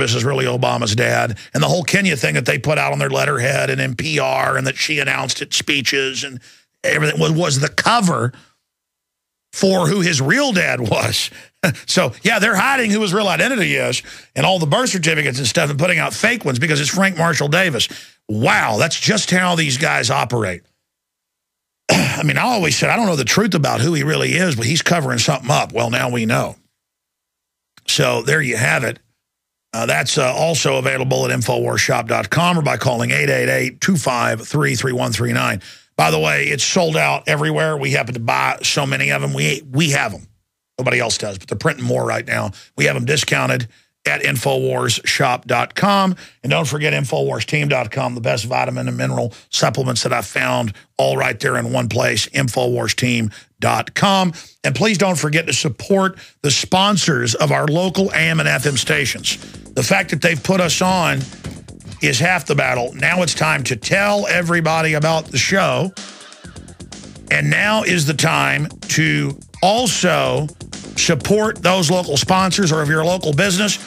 This is really Obama's dad, and the whole Kenya thing that they put out on their letterhead and in PR, and that she announced at speeches and everything was the cover for who his real dad was. So, yeah, they're hiding who his real identity is and all the birth certificates and stuff and putting out fake ones because it's Frank Marshall Davis. Wow, that's just how these guys operate. I mean, I always said, I don't know the truth about who he really is, but he's covering something up. Well, now we know. So there you have it. That's also available at InfoWarsShop.com or by calling 888-253-3139. By the way, it's sold out everywhere. We happen to buy so many of them. We have them. Nobody else does, but they're printing more right now. We have them discounted at InfoWarsShop.com. And don't forget InfoWarsTeam.com, the best vitamin and mineral supplements that I've found, all right there in one place, InfoWarsTeam.com. And please don't forget to support the sponsors of our local AM and FM stations. The fact that they've put us on is half the battle. Now it's time to tell everybody about the show. And now is the time to also support those local sponsors, or if you're a local business,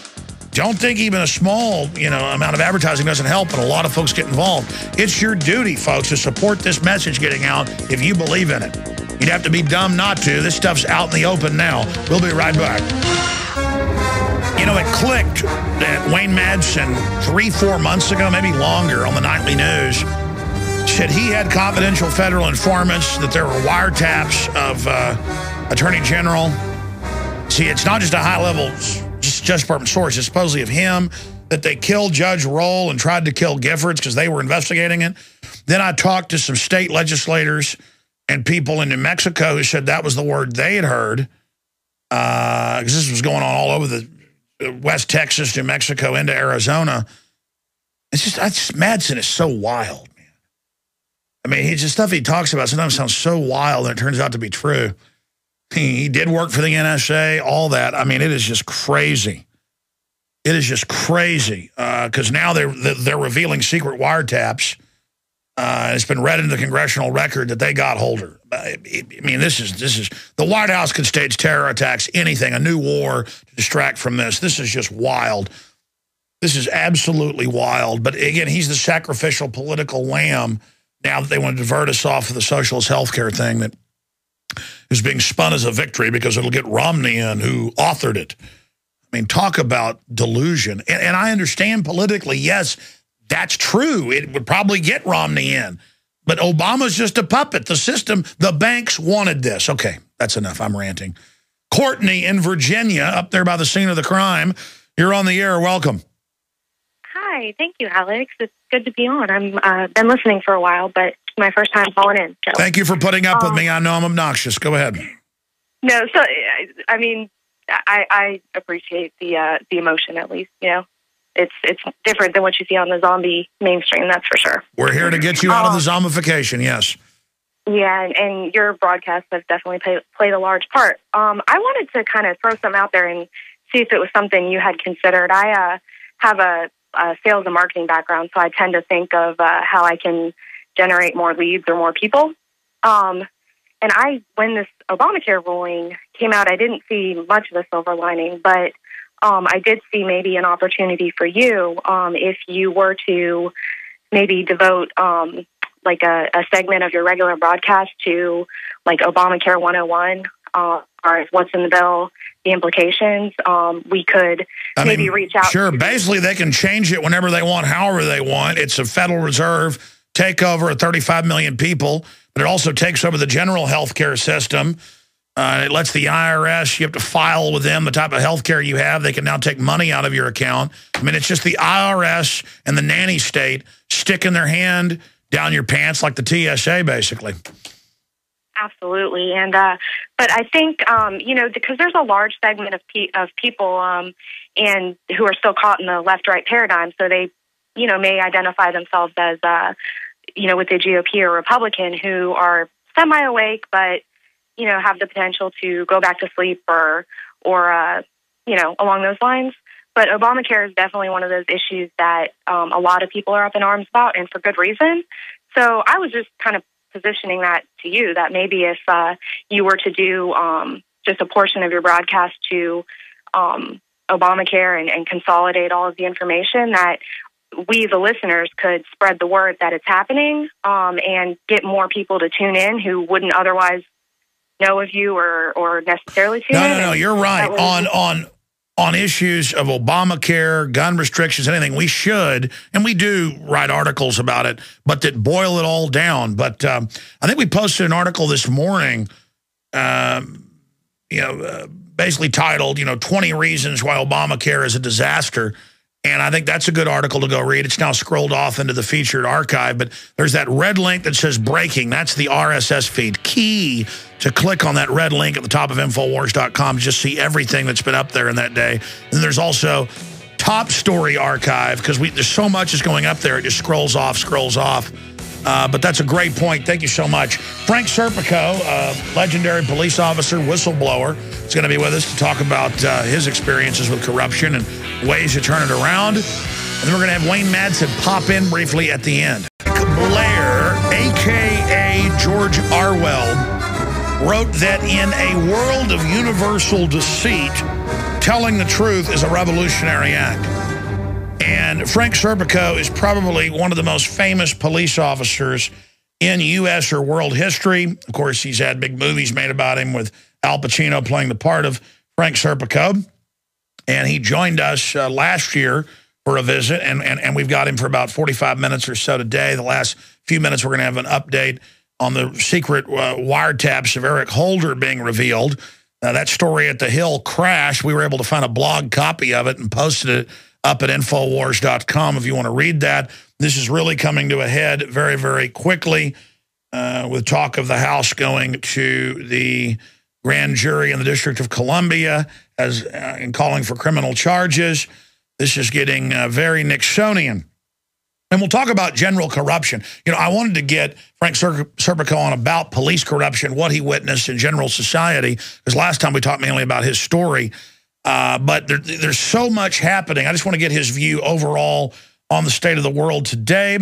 don't think even a small, amount of advertising doesn't help, and a lot of folks get involved. It's your duty, folks, to support this message getting out if you believe in it. You'd have to be dumb not to. This stuff's out in the open now. We'll be right back. It clicked that Wayne Madsen 3-4 months ago, maybe longer, on the nightly news, said he had confidential federal informants, that there were wiretaps of Attorney General. See, it's not just a high-level Justice Department source. It's supposedly of him, that they killed Judge Roll and tried to kill Giffords because they were investigating it. Then I talked to some state legislators and people in New Mexico who said that was the word they had heard, because this was going on all over the West Texas, New Mexico, into Arizona. Madsen is so wild, man. I mean, the stuff he talks about sometimes sounds so wild, and it turns out to be true. He did work for the NSA, all that. I mean, it is just crazy. It is just crazy because now they're revealing secret wiretaps. It's been read into the congressional record that they got Holder. I mean, this is the White House could stage terror attacks, anything, a new war to distract from this. This is just wild. This is absolutely wild. But again, he's the sacrificial political lamb now that they want to divert us off of the socialist health care thing that is being spun as a victory because it'll get Romney in, who authored it. I mean, talk about delusion. And I understand politically, yes, that's true. It would probably get Romney in. But Obama's just a puppet. The system, the banks wanted this. Okay, that's enough. I'm ranting. Courtney in Virginia, up there by the scene of the crime. You're on the air. Welcome. Hi. Thank you, Alex. It's good to be on. I've been listening for a while, but it's my first time calling in. So. Thank you for putting up with me. I know I'm obnoxious. Go ahead. No, so, I mean, I appreciate the emotion, at least, It's different than what you see on the zombie mainstream, that's for sure. We're here to get you out of the zombification, yes. Yeah, and your broadcast has definitely played a large part. I wanted to kind of throw something out there and see if it was something you had considered. I have a sales and marketing background, so I tend to think of how I can generate more leads or more people. And when this Obamacare ruling came out, I didn't see much of a silver lining, but I did see maybe an opportunity for you if you were to maybe devote like a segment of your regular broadcast to like Obamacare 101 or what's in the bill, the implications. We could maybe reach out. Sure. Basically, they can change it whenever they want, however they want. It's a Federal Reserve takeover of 35 million people, but it also takes over the general health care system. It lets the IRS, you have to file with them the type of health care you have. They can now take money out of your account. I mean, it's just the IRS and the nanny state sticking their hand down your pants like the TSA, basically. Absolutely. And but I think, because there's a large segment of people and who are still caught in the left-right paradigm, so they, may identify themselves as, with the GOP or Republican, who are semi-awake, but have the potential to go back to sleep or along those lines. But Obamacare is definitely one of those issues that a lot of people are up in arms about, and for good reason. So I was just kind of positioning that to you, that maybe if you were to do just a portion of your broadcast to Obamacare and consolidate all of the information, that we, the listeners, could spread the word that it's happening, and get more people to tune in who wouldn't otherwise know of you or necessarily tune in. No, you're right. On issues of Obamacare, gun restrictions, anything, we should, and we do write articles about it, but that boil it all down. But I think we posted an article this morning, basically titled, 20 Reasons Why Obamacare is a Disaster. And I think that's a good article to go read. It's now scrolled off into the featured archive, but there's that red link that says breaking. That's the RSS feed. Key to click on that red link at the top of Infowars.com to just see everything that's been up there in that day. And there's also top story archive, because there's so much is going up there. It just scrolls off. But that's a great point. Thank you so much. Frank Serpico, legendary police officer, whistleblower, is going to be with us to talk about his experiences with corruption and ways to turn it around. And then we're going to have Wayne Madsen pop in briefly at the end. Blair, a.k.a. George Orwell, wrote that in a world of universal deceit, telling the truth is a revolutionary act. And Frank Serpico is probably one of the most famous police officers in U.S. or world history. Of course, he's had big movies made about him with Al Pacino playing the part of Frank Serpico. And he joined us last year for a visit, and we've got him for about 45 minutes or so today. The last few minutes, we're going to have an update on the secret wiretaps of Eric Holder being revealed. That story at the Hill crashed. We were able to find a blog copy of it and posted it up at Infowars.com if you want to read that. This is really coming to a head very, very quickly with talk of the House going to the grand jury in the District of Columbia and calling for criminal charges. This is getting very Nixonian. And we'll talk about general corruption. I wanted to get Frank Serpico on about police corruption, what he witnessed in general society, because last time we talked mainly about his story. But there's so much happening. I just want to get his view overall on the state of the world today.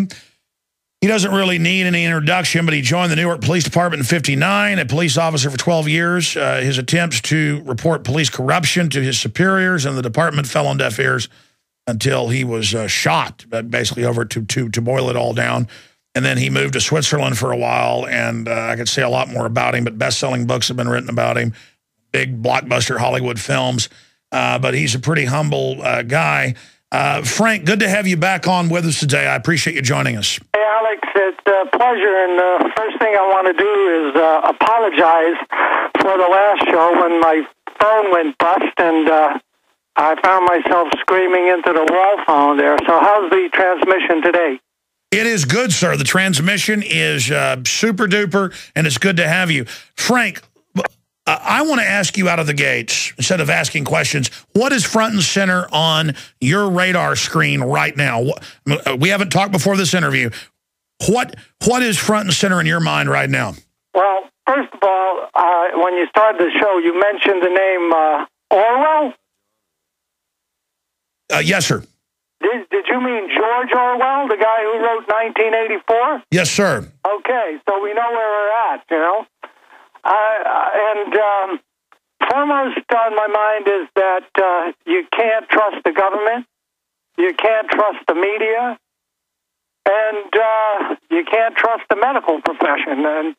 He doesn't really need any introduction, but he joined the Newark Police Department in '59, a police officer for 12 years. His attempts to report police corruption to his superiors and the department fell on deaf ears until he was shot, basically over to boil it all down. And then he moved to Switzerland for a while, and I could say a lot more about him, but best-selling books have been written about him, big blockbuster Hollywood films. But he's a pretty humble guy. Frank, good to have you back on with us today. I appreciate you joining us. Hey, Alex, it's a pleasure. And the first thing I want to do is apologize for the last show when my phone went bust, and I found myself screaming into the wall phone there. So how's the transmission today? It is good, sir. The transmission is super duper, and it's good to have you. Frank, I want to ask you out of the gates, instead of asking questions, what is front and center on your radar screen right now? We haven't talked before this interview. What is front and center in your mind right now? Well, first of all, when you started the show, you mentioned the name Orwell? Yes, sir. Did you mean George Orwell, the guy who wrote 1984? Yes, sir. Okay, so we know where we're at, And foremost on my mind is that you can't trust the government, you can't trust the media, and you can't trust the medical profession. And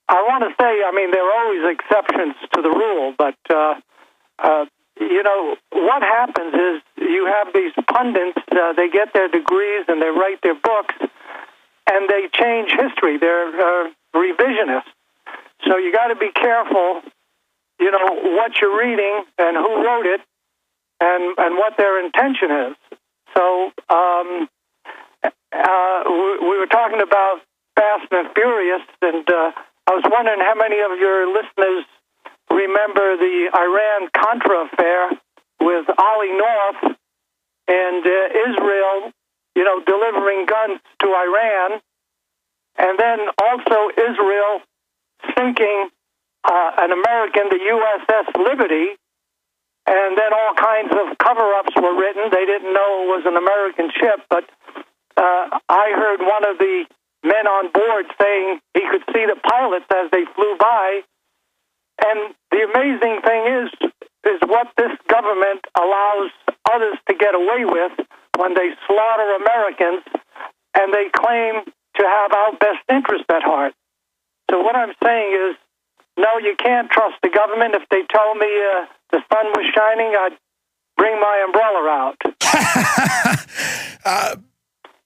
I want to say, there are always exceptions to the rule, but what happens is you have these pundits, they get their degrees and they write their books, and they change history. They're revisionists. So you got to be careful, what you're reading and who wrote it and what their intention is. So we were talking about Fast and Furious, and I was wondering how many of your listeners remember the Iran-Contra affair with Ollie North and Israel, delivering guns to Iran, and then also Israel sinking an American, the USS Liberty, and then all kinds of cover-ups were written. They didn't know it was an American ship, but I heard one of the men on board saying he could see the pilots as they flew by. And the amazing thing is what this government get away with when they slaughter Americans and they claim to have our best interest at heart. So what I'm saying is, no, you can't trust the government. If they told me the sun was shining, I'd bring my umbrella out.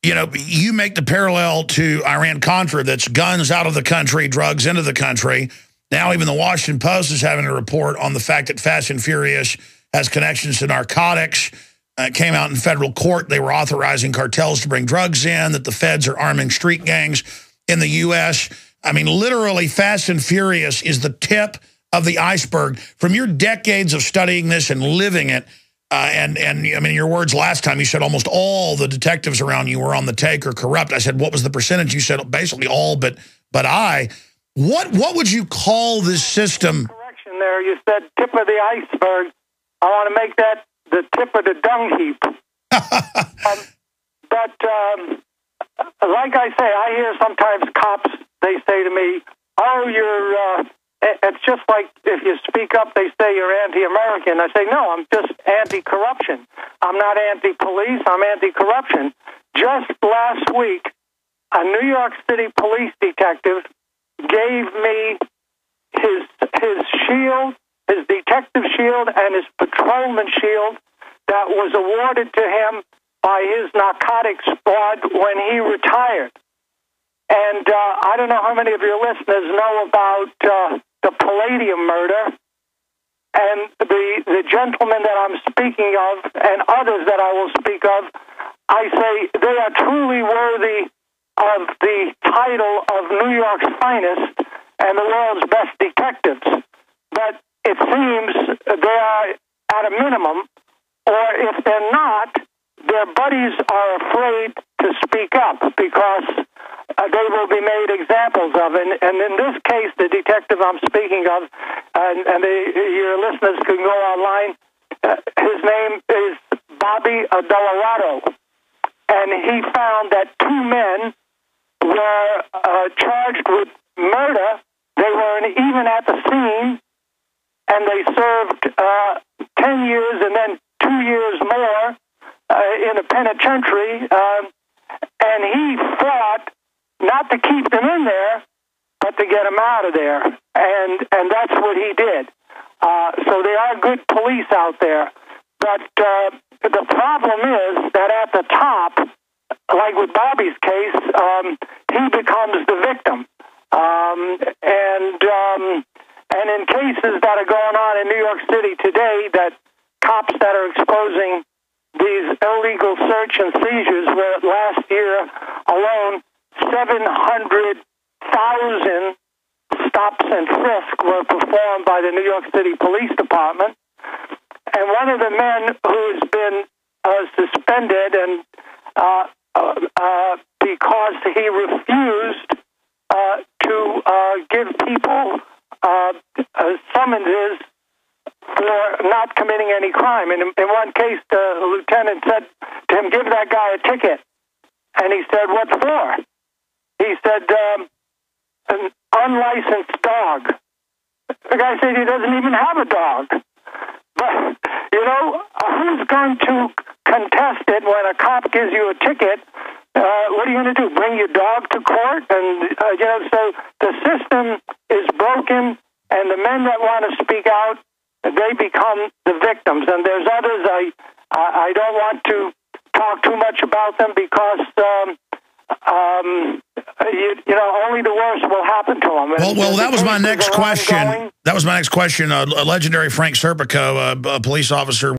You know, you make the parallel to Iran-Contra, that's guns out of the country, drugs into the country. Now even the Washington Post is having a report on the fact that Fast and Furious has connections to narcotics. It came out in federal court. They were authorizing cartels to bring drugs in, that the feds are arming street gangs in the U.S. I mean, literally, Fast and Furious is the tip of the iceberg. From your decades of studying this and living it, and I mean, your words last time, you said almost all the detectives around you were on the take or corrupt. I said, what was the percentage? You said basically all but I. What would you call this system? Correction there. You said tip of the iceberg. I want to make that the tip of the dung heap. But like I say, I hear sometimes cops, they say to me, oh, you're, it's just like if you speak up, they say you're anti-American. I say, no, I'm just anti-corruption. I'm not anti-police, I'm anti-corruption. Just last week, a New York City police detective gave me his shield, his detective shield, and his patrolman shield that was awarded to him by his narcotics squad when he retired. And I don't know how many of your listeners know about the Palladium murder. And the gentleman that I'm speaking of, and others that I will speak of, I say they are truly worthy of the title of New York's finest and the world's best detectives. But it seems they are at a minimum, or if they're not, their buddies are afraid to speak up because they will be made examples of. And in this case, the detective I'm speaking of, and your listeners can go online, his name is Bobby Adelorado. And he found that two men were charged with murder. They weren't even at the scene, and they served 10 years and then 2 years more in a penitentiary, and he fought not to keep them in there, but to get them out of there, and that's what he did. So there are good police out there, but the problem is that at the top, like with Bobby's case, he becomes the victim, and in cases that are going on in New York City today, that cops that are exposing these illegal search and seizures, where last year alone 700,000 stops and frisks were performed by the New York City Police Department. And one of the men who's been suspended and because he refused to give people summonses for not committing any crime. And in one case, the lieutenant said to him, give that guy a ticket. And he said, what for? He said, an unlicensed dog. The guy said he doesn't even have a dog. But, you know, who's going to contest it when a cop gives you a ticket? What are you going to do, bring your dog to court? And, you know, so the system is broken, and the men that want to speak out, they become the victims. And there's others, I don't want to talk too much about them because, you know, only the worst will happen to them. Well, that was my next question. That was my next question. A legendary Frank Serpico, a police officer